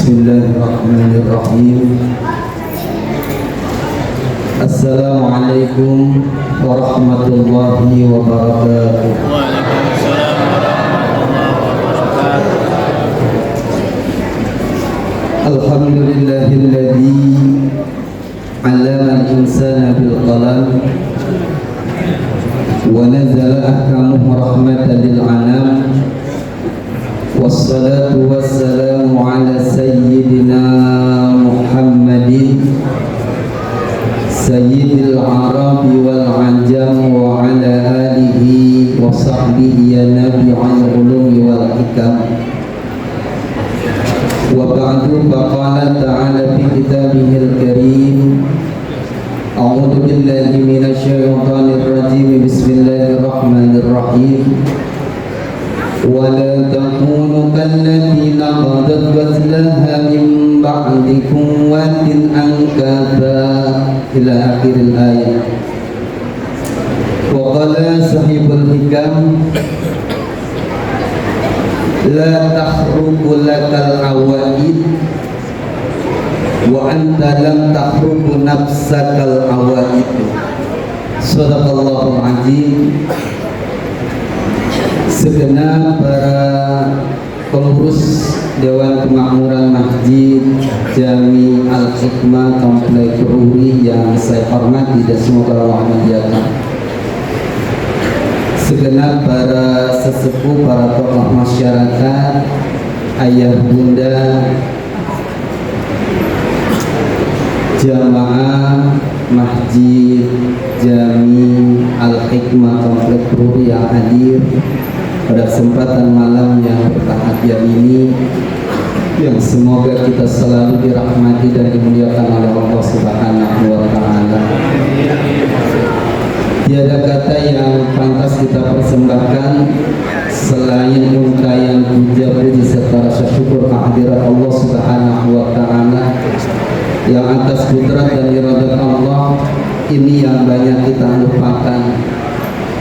Bismillahirrahmanirrahim. Assalamualaikum warahmatullahi wabarakatuh. Waalaikumsalam warahmatullahi wabarakatuh. Alhamdulillahilladzi 'allama al-insana bil qalam wa nazzala ahkamuhu rahmatan lil 'anam. Wassalatu wassalamu ala sayyidina Muhammadin sayyidil arabi wal ajam wa ala alihi wa sahbihi ya nabi'al ulumi wal hikam. Wa ba'du faqala ta'ala fi kitabihil karim. A'udzu billahi minasy syaithanir rajim. Bismillahirrahmanirrahim. ولا تكونوا كالتي نقضت غزلها من بعد قوة أنكاثا إلى آخر الآية. وقال صاحب الحكم لا تخرق لك العوائد وأنت لم تخرق نفسك العوائد. صدق الله العظيم. Segenap para pengurus Dewan Kemakmuran Masjid Jami Al-Hikmah Komplek Ruri yang saya hormati dan semoga Allah memuliakan. Segenap para sesepuh, para tokoh masyarakat, ayah bunda, jamaah Masjid Jami Al-Hikmah Komplek Ruri yang hadir pada kesempatan malam yang berbahagia ini, yang semoga kita selalu dirahmati dan dimuliakan oleh Allah Subhanahu wa Ta'ala. Tiada kata yang pantas kita persembahkan selain ungkapan puja-puji serta rasa syukur kehadirat Allah Subhanahu wa Ta'ala yang atas kudrat dan iradat Allah ini yang banyak kita lupakan.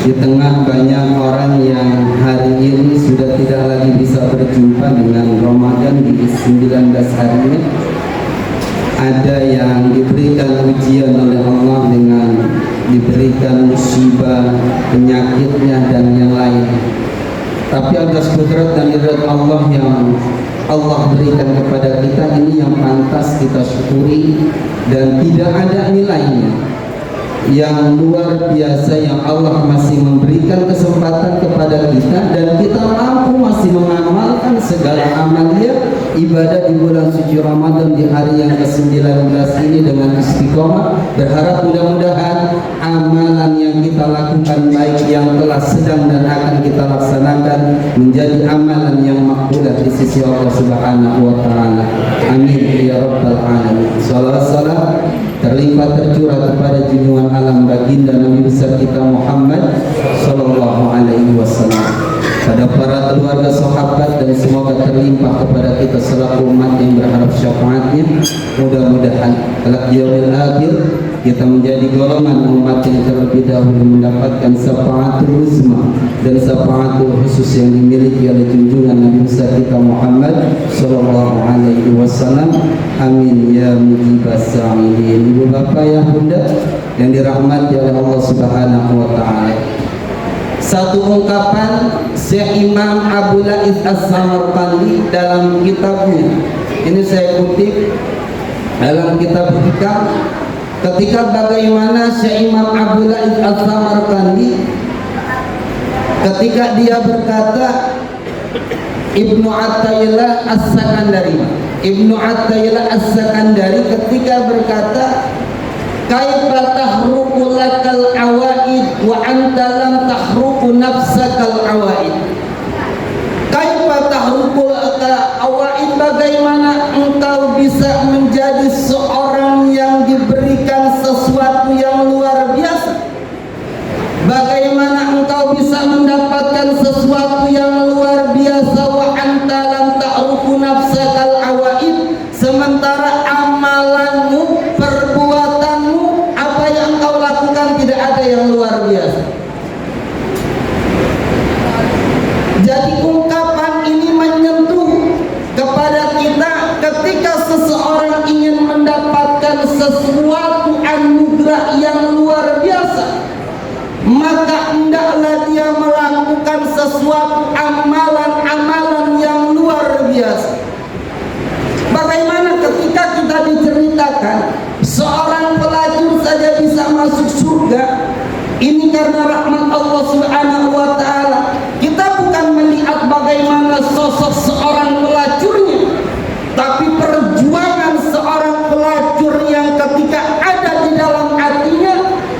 Di tengah banyak orang yang hari ini sudah tidak lagi bisa berjumpa dengan Ramadan di 19 harinya, ada yang diberikan ujian oleh Allah dengan diberikan musibah, penyakitnya dan yang lain. Tapi atas kudrat dan iradat Allah yang Allah berikan kepada kita ini yang pantas kita syukuri dan tidak ada nilainya. Yang luar biasa yang Allah masih memberikan kesempatan kepada kita dan kita mampu masih mengamalkan segala amalia ibadah di bulan suci Ramadan di hari yang ke-19 ini dengan istiqomah. Berharap mudah-mudahan amalan yang kita lakukan baik yang telah sedang dan akan kita laksanakan menjadi amalan yang makbulah di sisi Allah Subhanahu wa Ta'ala. Amin ya rabbal alamin. Salam terlimpah tercurah kepada junjungan alam baginda Nabi besar kita Muhammad sallallahu alaihi wasallam, pada para keluarga sahabat, dan semoga terlimpah kepada kita selaku umat yang berharap syafaatnya. Mudah-mudahan kelak di yaumil akhir kita menjadi golongan umat yang terlebih dahulu mendapatkan syafaatul uzma dan syafaatul khusus yang dimiliki oleh junjungan Nabi besar kita Muhammad sallallahu alaihi wasallam. Amin ya mujibas sa'ilin. Ibu bapak ya bunda yang dirahmati oleh Allah Subhanahu wa Ta'ala, satu ungkapan Syekh Imam Abu Lais As-Samarqandi dalam kitabnya, ini saya kutip dalam kitab Hikam, ketika bagaimana Syekh Imam Abu Lais As-Samarqandi ketika dia berkata, Ibnu Athaillah As-Sakandari, Ibnu Athaillah As-Sakandari ketika berkata, kaifa tahruqu lakal awaid wa anta lam tahruqu nafsakal awaid. Kaifa tahruqu lakal awaid, bagaimana engkau bisa menjadi seorang yang diberikan sesuatu yang luar biasa? Bagaimana engkau bisa mendapatkan sesuatu yang luar biasa wa anta lam ta'rufu nafsakal awaid, sementara amalanmu, perbuatanmu, apa yang engkau lakukan tidak ada yang luar biasa. Jadi ungkapan ini menyentuh kepada kita sesuatu anugerah yang luar biasa, maka hendaklah dia melakukan sesuatu amalan-amalan yang luar biasa. Bagaimana ketika kita diceritakan seorang pelacur saja bisa masuk surga? Ini karena rahmat Allah Subhanahu wa ta'ala. Kita bukan melihat bagaimana sosok seorang pelacurnya, tapi perjuangan seorang pelacur yang ketika ada di dalam hatinya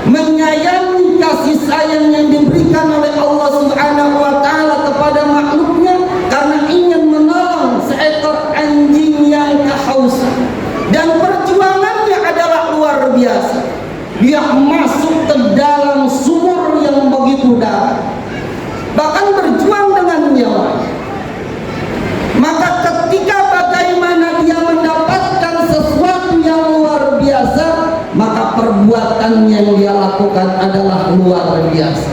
menyayangi kasih sayang yang diberikan oleh Allah Subhanahu wa ta'ala kepada makhluknya, karena ingin menolong seekor anjing yang kehausan. Dan perjuangannya adalah luar biasa. Dia masuk ke dalam sumur yang begitu dalam, bahkan berjuang dengan nyawa. Maka ketika bagaimana dia mendapatkan sesuatu yang luar biasa, maka perbuatan yang dia lakukan adalah luar biasa.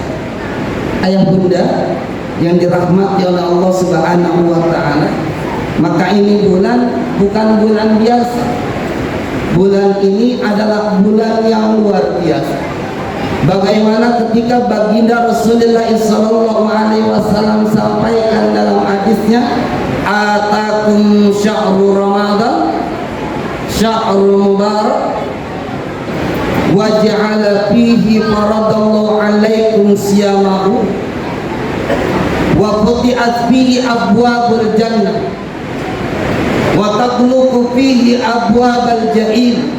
Ayah bunda yang dirahmati oleh Allah Subhanahu wa ta'ala, maka ini bulan bukan bulan biasa. Bulan ini adalah bulan yang luar biasa. Bagaimana ketika baginda Rasulullah SAW sampaikan dalam hadisnya, atakum syahrul Ramadan syahrul mubarak wa ja'ala fihi faradallahu alaikum siyamahu wa futihat fihi abwabul jannah wa taqluqu fihi abwabal jahim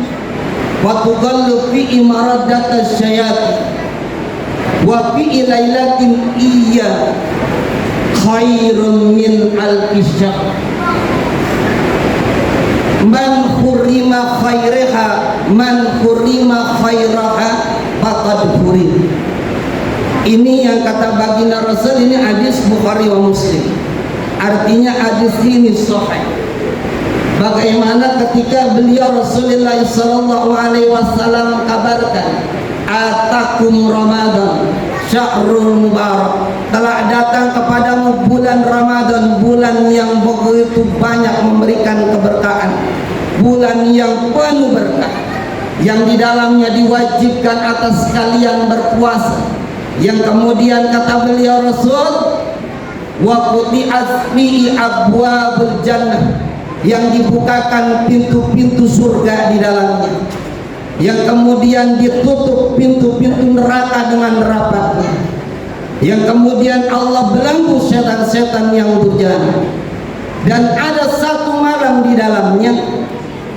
wa tuqallu fihi maradatas syayatin wa fihi lailatin iya khairun min alfi syahr man hurima khairaha faqad hurim. Ini yang kata baginda Rasul, ini hadis Bukhari wa Muslim. Artinya hadis ini sahih. Bagaimana ketika beliau Rasulullah SAW kabarkan, atakum Ramadan syahrul mubarak, telah datang kepadamu bulan Ramadan, bulan yang begitu banyak memberikan keberkahan, bulan yang penuh berkah, yang di dalamnya diwajibkan atas kalian berpuasa, yang kemudian kata beliau Rasul, wa futihat fihi abwabul jannah, yang dibukakan pintu-pintu surga di dalamnya, yang kemudian ditutup pintu-pintu neraka dengan rapatnya, yang kemudian Allah belenggu setan-setan yang durjana. Dan ada satu malam di dalamnya,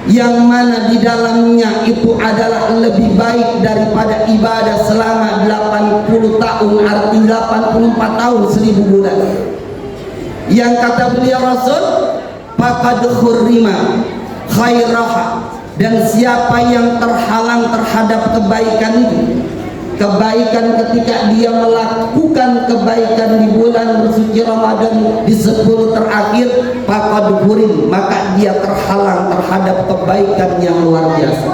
yang mana di dalamnya itu adalah lebih baik daripada ibadah selama 80 tahun, arti 84 tahun 1000 bulan. Yang kata beliau Rasul, faqad hurrima khairaha, dan siapa yang terhalang terhadap kebaikan ini, kebaikan ketika dia melakukan kebaikan di bulan bersuci Ramadan di 10 terakhir, faqad hurim, maka dia terhalang terhadap kebaikan yang luar biasa.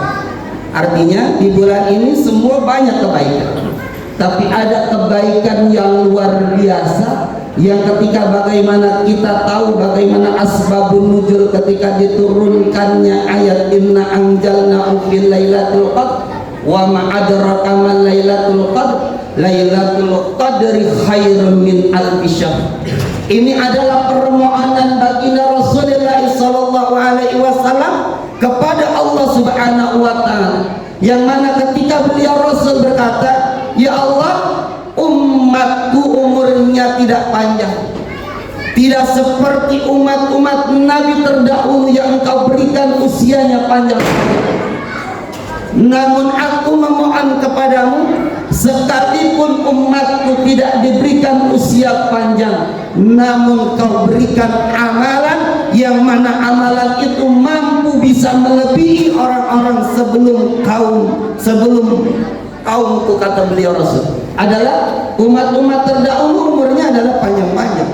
Artinya di bulan ini semua banyak kebaikan, tapi ada kebaikan yang luar biasa, yang ketika bagaimana kita tahu bagaimana asbabun nuzul ketika diturunkannya ayat inna anjalnahu fil lailatul qadr wa ma adraka mal lailatul qadr lailatul qadri khairun min alfi syahr. Ini adalah permohonan baginda Rasulullah sallallahu alaihi wasallam kepada Allah Subhanahu wa taala, yang mana ketika beliau Rasul berkata, ya Allah, umatku umurnya tidak panjang, tidak seperti umat-umat Nabi terdahulu yang engkau berikan usianya panjang. Namun aku memohon kepadamu, sekalipun umatku tidak diberikan usia panjang, namun kau berikan amalan yang mana amalan itu mampu bisa melebihi orang-orang sebelum kaumku, kata beliau Rasul. Adalah umat-umat terdahulu umurnya adalah panjang-panjang.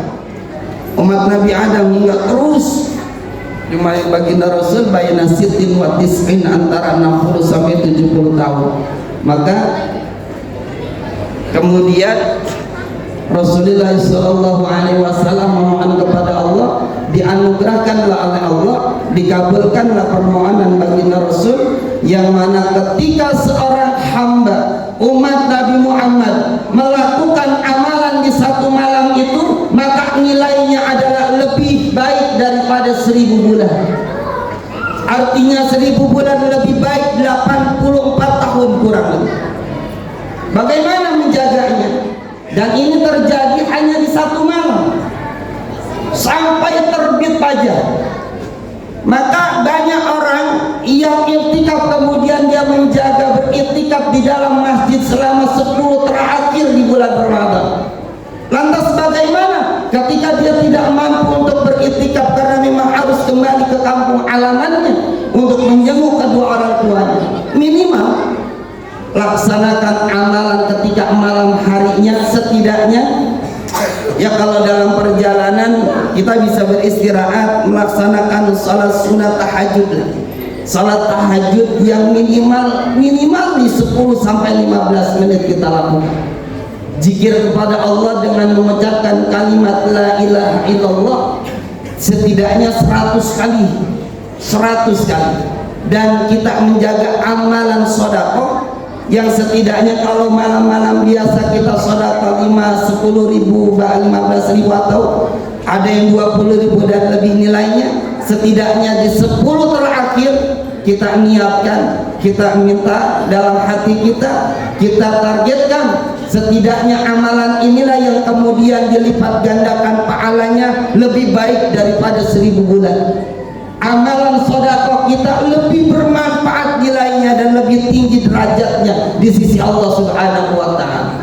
Umat Nabi Adam hingga terus, cuma baginda Rasul bayna sitin wa tis'in, antara 60 sampai 70 tahun. Maka kemudian Rasulullah SAW memohon kepada Allah, dianugerahkanlah oleh Allah, dikabulkanlah permohonan baginda Rasul, yang mana ketika seorang hamba umat Nabi Muhammad melakukan amalan di satu malam itu, maka nilainya adalah lebih baik daripada 1000 bulan. Artinya 1000 bulan lebih baik 84 tahun kurang lebih. Bagaimana menjaganya? Dan ini terjadi hanya di satu malam sampai terbit fajar. Maka banyak orang yang iktikaf kemudian dia menjaga beriktikaf di dalam masjid selama 10 terakhir di bulan Ramadan. Lantas bagaimana ketika dia tidak mampu untuk beriktikaf karena memang harus kembali ke kampung halamannya untuk menjenguk kedua orang tuanya? Minimal laksanakan amalan ketika malam harinya setidaknya. Ya kalau dalam perjalanan kita bisa beristirahat, melaksanakan salat sunat tahajud. Salat tahajud yang minimal di 10 sampai 15 menit kita lakukan. Zikir kepada Allah dengan mengucapkan kalimat la ilaha illallah setidaknya 100 kali. Dan kita menjaga amalan sedekah yang setidaknya kalau malam-malam biasa kita sedekah 10 ribu, 15 ribu atau ada yang 20 ribu dan lebih nilainya, setidaknya di 10 terakhir kita niatkan, kita minta dalam hati kita targetkan setidaknya amalan inilah yang kemudian dilipat gandakan pahalanya lebih baik daripada 1000 bulan. Amalan sedekah kita lebih bermanfaat nilainya dan lebih tinggi derajatnya di sisi Allah Subhanahu wa Ta'ala.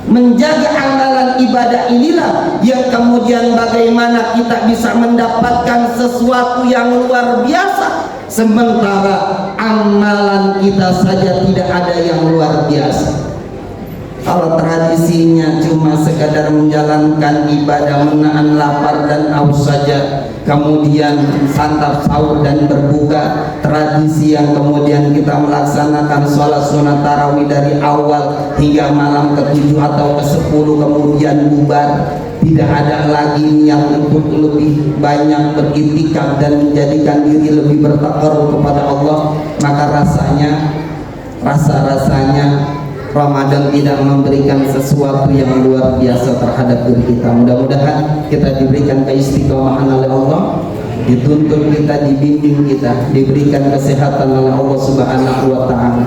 Menjaga amalan ibadah inilah yang kemudian bagaimana kita bisa mendapatkan sesuatu yang luar biasa, sementara amalan kita saja tidak ada yang luar biasa. Kalau tradisinya cuma sekadar menjalankan ibadah, menahan lapar dan haus saja, kemudian santap, sahur dan berbuka, tradisi yang kemudian kita melaksanakan sholat sunat tarawih dari awal hingga malam ke-7 atau ke-10 kemudian bubar, tidak ada lagi niat untuk lebih banyak beriktikaf dan menjadikan diri lebih bertakarub kepada Allah, maka rasanya Ramadan tidak memberikan sesuatu yang luar biasa terhadap diri kita. Mudah-mudahan kita diberikan keistiqomahan oleh Allah, dituntun kita, dibimbing kita, diberikan kesehatan oleh Allah Subhanahu wa Ta'ala.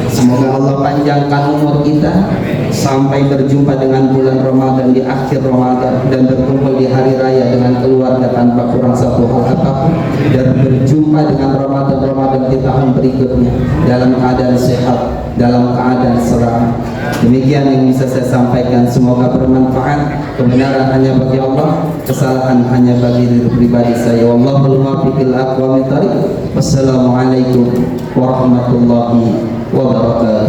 Semoga Allah panjangkan umur kita sampai berjumpa dengan bulan Ramadan di akhir Ramadan dan berkumpul di hari raya dengan keluarga tanpa kurang satu hal apapun, dan berjumpa dengan Ramadan di tahun berikutnya dalam keadaan sehat, dalam keadaan selamat. Demikian yang bisa saya sampaikan, semoga bermanfaat. Kebenaran hanya bagi Allah, kesalahan hanya bagi diri pribadi saya. Wallahul muwaffiq ila aqwamit thariq. Wassalamualaikum warahmatullahi wabarakatuh.